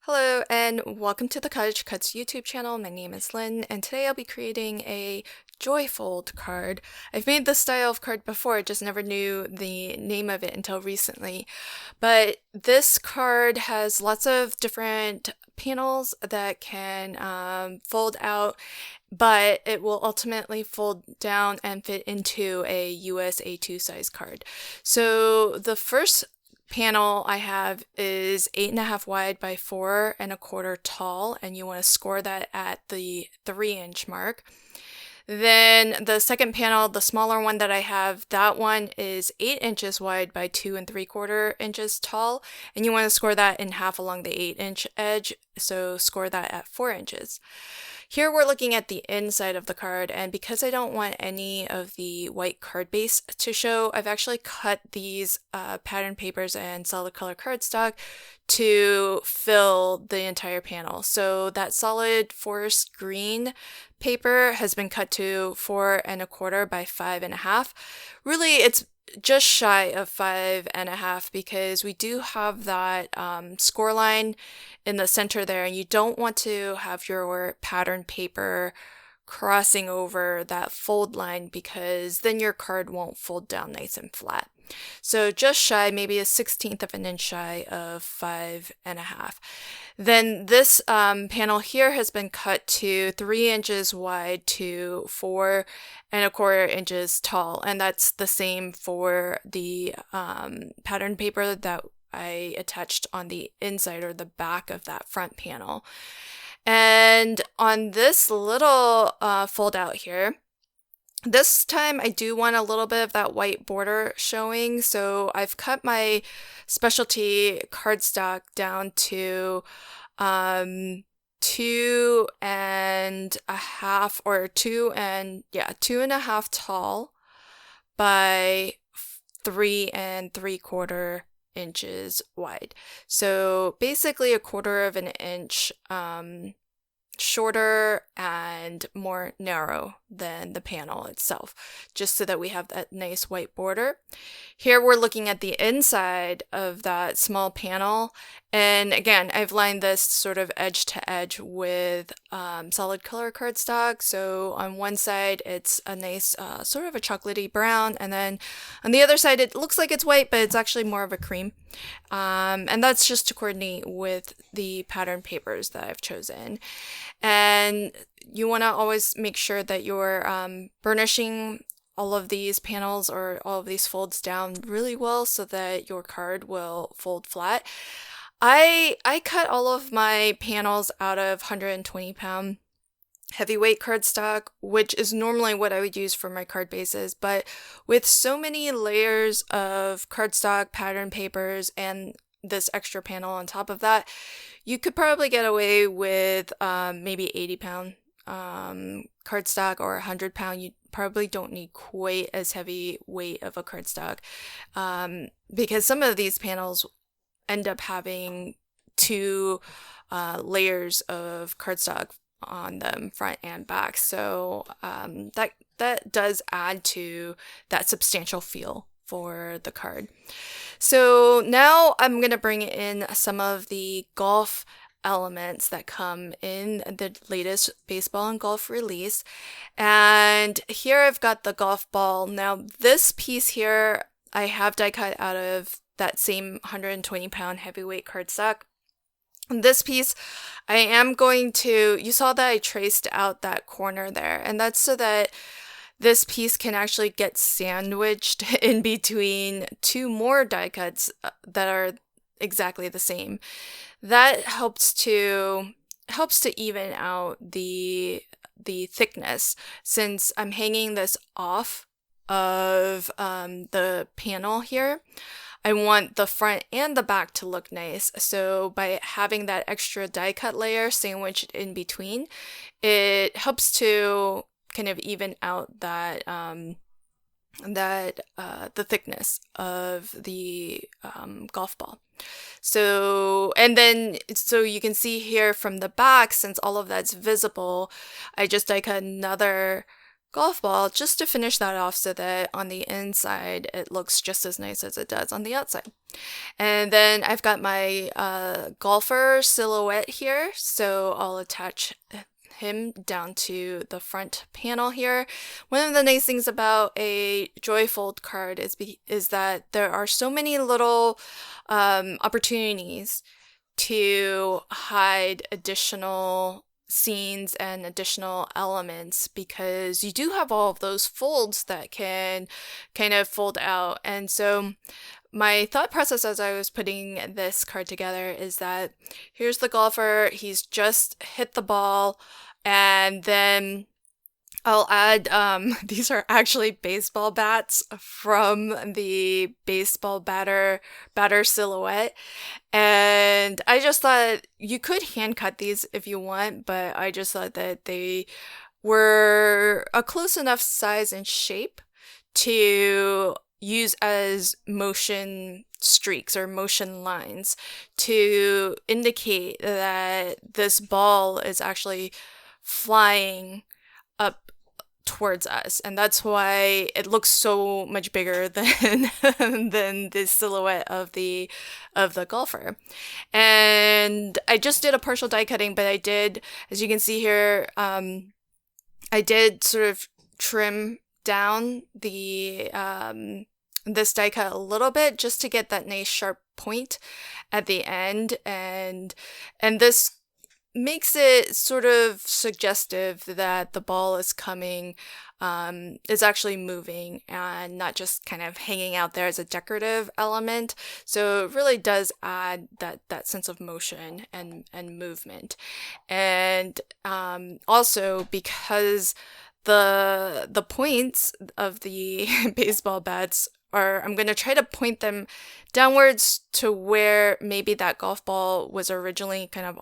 Hello and welcome to the CottageCutz YouTube channel. My name is Lynn and today I'll be creating a joyfold card. I've made this style of card before, just never knew the name of it until recently. But this card has lots of different panels that can fold out, but it will ultimately fold down and fit into a US A2 size card. So the first panel I have is 8.5 wide by 4.25 tall, and you want to score that at the 3-inch mark. Then the second panel, the smaller one that I have, that one is 8 inches wide by 2.75 inches tall, and you want to score that in half along the 8-inch edge, so score that at 4 inches. Here we're looking at the inside of the card, and because I don't want any of the white card base to show, I've actually cut these pattern papers and solid color cardstock to fill the entire panel. So that solid forest green paper has been cut to 4.25 by 5.5. Really, it's just shy of 5.5 because we do have that score line in the center there, and you don't want to have your pattern paper crossing over that fold line because then your card won't fold down nice and flat. So just shy, maybe a 1/16 of an inch shy of 5.5. Then this panel here has been cut to 3 inches wide to 4.25 inches tall, and that's the same for the pattern paper that I attached on the inside or the back of that front panel. And on this little fold out here, this time I do want a little bit of that white border showing, so I've cut my specialty cardstock down to 2.5 or 2.5 tall by 3.75 inches wide. So basically 1/4 of an inch shorter and more narrow than the panel itself, just so that we have that nice white border. Here we're looking at the inside of that small panel, and again, I've lined this sort of edge to edge with solid color cardstock. So on one side it's a nice sort of a chocolatey brown, and then on the other side it looks like it's white, but it's actually more of a cream. And that's just to coordinate with the pattern papers that I've chosen. And you want to always make sure that you're burnishing all of these panels or all of these folds down really well so that your card will fold flat. I cut all of my panels out of 120-pound heavyweight cardstock, which is normally what I would use for my card bases, but with so many layers of cardstock, pattern papers, and this extra panel on top of that, you could probably get away with maybe 80-pound cardstock or 100-pound. You probably don't need quite as heavy weight of a cardstock because some of these panels end up having 2 layers of cardstock on them, front and back. So that does add to that substantial feel for the card. So now I'm going to bring in some of the golf elements that come in the latest baseball and golf release. And here I've got the golf ball. Now this piece here I have die cut out of that same 120-pound heavyweight cardstock. This piece, I am going to, you saw that I traced out that corner there, and that's so that this piece can actually get sandwiched in between 2 more die cuts that are exactly the same. That helps to even out the thickness, since I'm hanging this off of the panel here. I want the front and the back to look nice, so by having that extra die cut layer sandwiched in between, it helps to kind of even out that the thickness of the golf ball. So, and then so you can see here from the back, since all of that's visible, I just die cut another golf ball just to finish that off so that on the inside it looks just as nice as it does on the outside. And then I've got my golfer silhouette here, so I'll attach him down to the front panel here. One of the nice things about a Joyfold card is that there are so many little opportunities to hide additional scenes and additional elements, because you do have all of those folds that can kind of fold out. And so my thought process as I was putting this card together is that here's the golfer, he's just hit the ball, and then I'll add, these are actually baseball bats from the baseball batter silhouette. And I just thought you could hand cut these if you want, but I just thought that they were a close enough size and shape to use as motion streaks or motion lines to indicate that this ball is actually flying up towards us, and that's why it looks so much bigger than than the silhouette of the golfer. And I just did a partial die cutting, but I did, as you can see here, I did sort of trim down the this die cut a little bit just to get that nice sharp point at the end, and this makes it sort of suggestive that the ball is coming, is actually moving and not just kind of hanging out there as a decorative element. So it really does add that sense of motion and movement. And also because the points of the baseball bats are, I'm going to try to point them downwards to where maybe that golf ball was originally kind of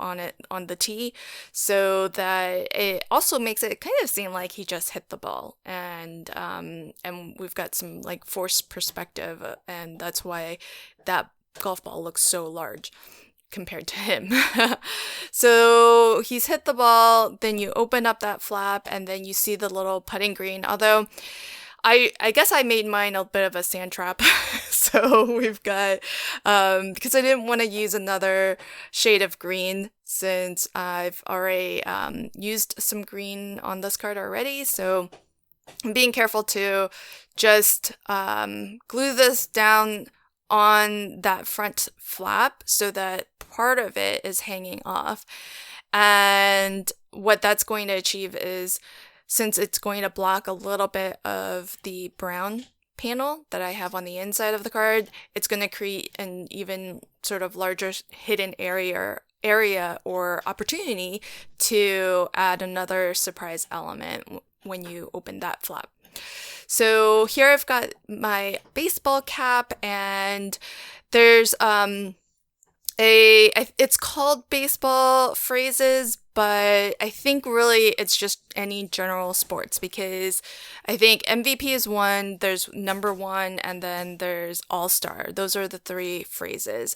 on the tee, so that it also makes it kind of seem like he just hit the ball, and we've got some like forced perspective, and that's why that golf ball looks so large compared to him. So he's hit the ball, then you open up that flap, and then you see the little putting green, although I guess I made mine a bit of a sand trap. So we've got, because I didn't want to use another shade of green since I've already used some green on this card already. So I'm being careful to just glue this down on that front flap so that part of it is hanging off. And what that's going to achieve is, since it's going to block a little bit of the brown panel that I have on the inside of the card, it's going to create an even sort of larger hidden area or opportunity to add another surprise element when you open that flap. So here I've got my baseball cap, and there's it's called baseball phrases, but I think really it's just any general sports, because I think MVP is one, there's number one, and then there's all-star. Those are the three phrases.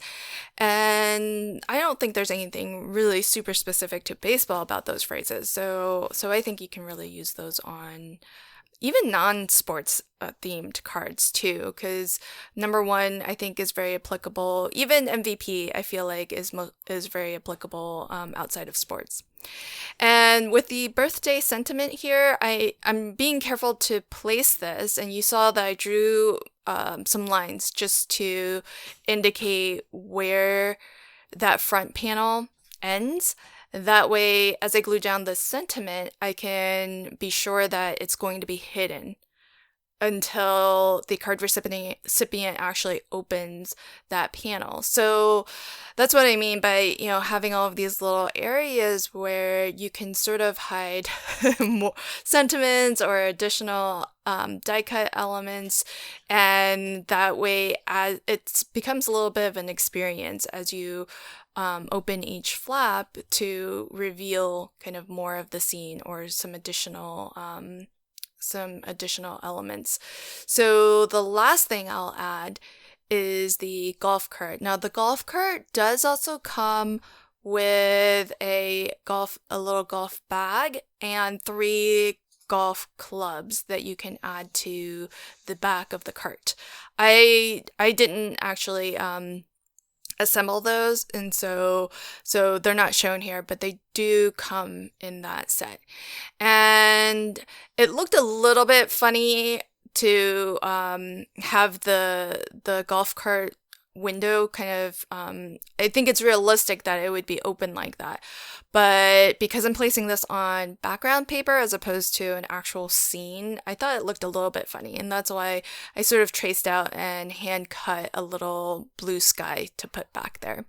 And I don't think there's anything really super specific to baseball about those phrases. So I think you can really use those on even non-sports themed cards too, because number one I think is very applicable. Even MVP I feel like is very applicable outside of sports. And with the birthday sentiment here, I'm being careful to place this, and you saw that I drew some lines just to indicate where that front panel ends. That way, as I glue down the sentiment, I can be sure that it's going to be hidden until the card recipient actually opens that panel. So that's what I mean by, having all of these little areas where you can sort of hide more sentiments or additional die cut elements, and that way as it becomes a little bit of an experience as you open each flap to reveal kind of more of the scene or some additional elements. So the last thing I'll add is the golf cart. Now the golf cart does also come with a little golf bag and 3 golf clubs that you can add to the back of the cart. I didn't actually assemble those, and so they're not shown here, but they do come in that set. And it looked a little bit funny to have the golf cart window kind of I think it's realistic that it would be open like that, but because I'm placing this on background paper as opposed to an actual scene, I thought it looked a little bit funny, and that's why I sort of traced out and hand cut a little blue sky to put back there.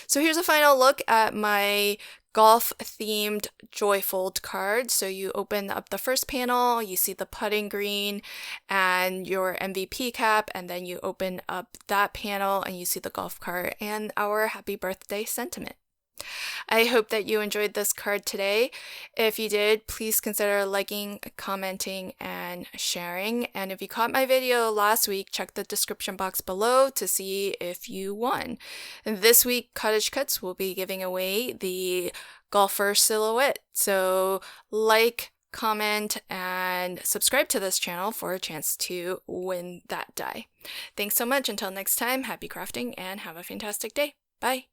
So here's a final look at my golf themed joyfold card. So you open up the first panel, you see the putting green and your MVP cap, and then you open up that panel and you see the golf cart and our happy birthday sentiment. I hope that you enjoyed this card today. If you did, please consider liking, commenting, and sharing. And if you caught my video last week, check the description box below to see if you won. And this week, CottageCutz will be giving away the golfer silhouette. So like, comment, and subscribe to this channel for a chance to win that die. Thanks so much. Until next time, happy crafting and have a fantastic day. Bye.